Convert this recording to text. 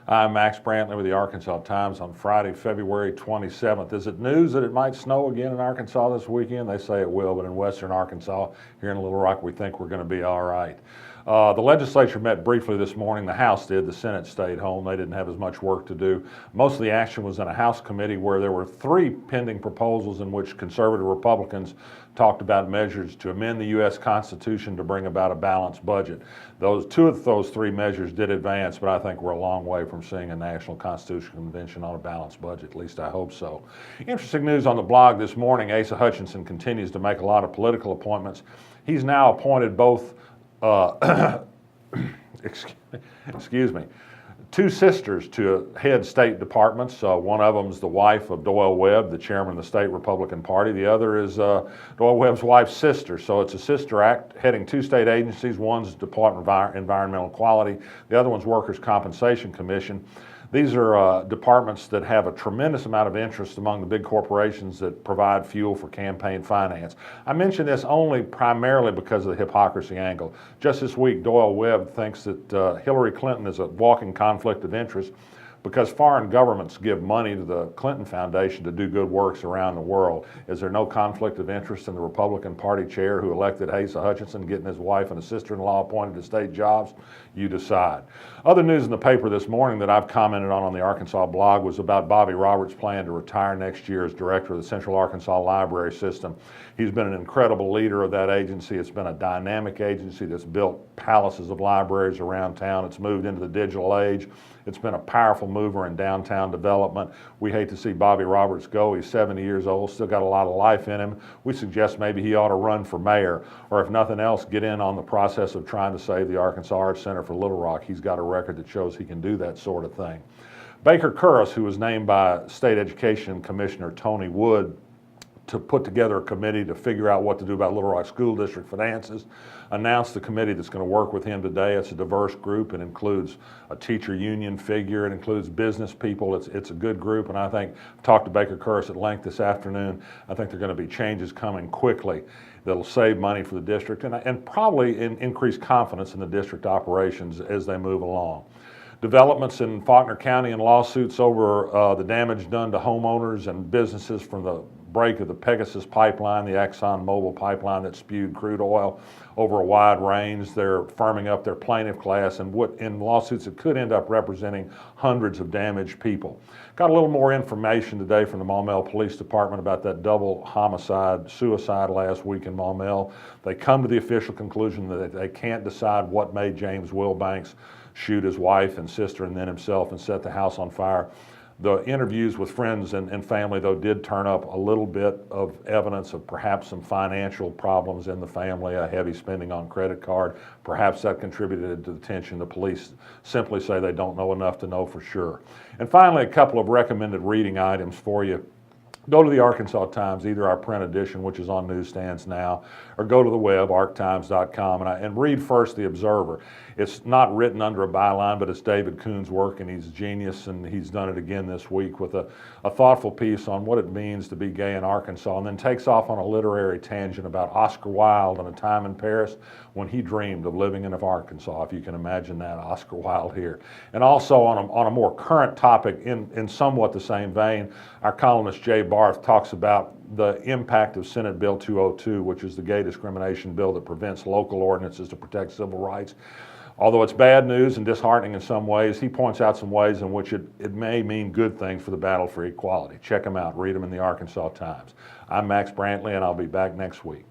I'm Max Brantley with the Arkansas Times on Friday, February 27th. Is it news that it might snow again in Arkansas this weekend? They say it will, but in western Arkansas, here in Little Rock, we think we're going to be all right. The legislature met briefly this morning. The House did. The Senate stayed home. They didn't have as much work to do. Most of the action was in a House committee where there were three pending proposals in which conservative Republicans talked about measures to amend the U.S. Constitution to bring about a balanced budget. Two of those three measures did advance, but I think we're a long way from seeing a National Constitutional Convention on a balanced budget. At least I hope so. Interesting news on the blog this morning. Asa Hutchinson continues to make a lot of political appointments. He's now appointed both excuse me, two sisters to head state departments. One of them is the wife of Doyle Webb, the chairman of the state Republican Party. The other is Doyle Webb's wife's sister. So it's a sister act heading two state agencies. One's Department of Environmental Quality. The other one's Workers' Compensation Commission. These are departments that have a tremendous amount of interest among the big corporations that provide fuel for campaign finance. I mention this only primarily because of the hypocrisy angle. Just this week, Doyle Webb thinks that Hillary Clinton is a walking conflict of interest because foreign governments give money to the Clinton Foundation to do good works around the world. Is there no conflict of interest in the Republican Party chair who elected Asa Hutchinson getting his wife and a sister-in-law appointed to state jobs? You decide. Other news in the paper this morning that I've commented on the Arkansas blog was about Bobby Roberts' plan to retire next year as director of the Central Arkansas Library System. He's been an incredible leader of that agency. It's been a dynamic agency that's built palaces of libraries around town. It's moved into the digital age. It's been a powerful mover in downtown development. We hate to see Bobby Roberts go. He's 70 years old, still got a lot of life in him. We suggest maybe he ought to run for mayor, or if nothing else, get in on the process of trying to save the Arkansas Arts Center for Little Rock. He's got a record that shows he can do that sort of thing. Baker Kurris, who was named by State Education Commissioner Tony Wood to put together a committee to figure out what to do about Little Rock School District finances, announced the committee that's going to work with him today. It's a diverse group. It includes a teacher union figure. It includes business people. It's a good group, and I think I've talked to Baker Kurris at length this afternoon. I think there are going to be changes coming quickly that'll save money for the district and probably increase confidence in the district operations as they move along. Developments in Faulkner County and lawsuits over the damage done to homeowners and businesses from the break of the Pegasus pipeline, the ExxonMobil pipeline that spewed crude oil over a wide range. They're firming up their plaintiff class in lawsuits that could end up representing hundreds of damaged people. Got a little more information today from the Maumelle Police Department about that double suicide last week in Maumelle. They come to the official conclusion that they can't decide what made James Wilbanks shoot his wife and sister and then himself and set the house on fire. The interviews with friends and family, though, did turn up a little bit of evidence of perhaps some financial problems in the family, a heavy spending on credit card. Perhaps that contributed to the tension. The police simply say they don't know enough to know for sure. And finally, a couple of recommended reading items for you. Go to the Arkansas Times, either our print edition, which is on newsstands now, or go to the web, arctimes.com, and read first The Observer. It's not written under a byline, but it's David Coon's work, and he's a genius, and he's done it again this week with a thoughtful piece on what it means to be gay in Arkansas, and then takes off on a literary tangent about Oscar Wilde and a time in Paris when he dreamed of living in Arkansas, if you can imagine that, Oscar Wilde here. And also on a more current topic, in somewhat the same vein, our columnist Jay Barth talks about the impact of Senate Bill 202, which is the gay discrimination bill that prevents local ordinances to protect civil rights. Although it's bad news and disheartening in some ways, he points out some ways in which it may mean good things for the battle for equality. Check them out. Read them in the Arkansas Times. I'm Max Brantley, and I'll be back next week.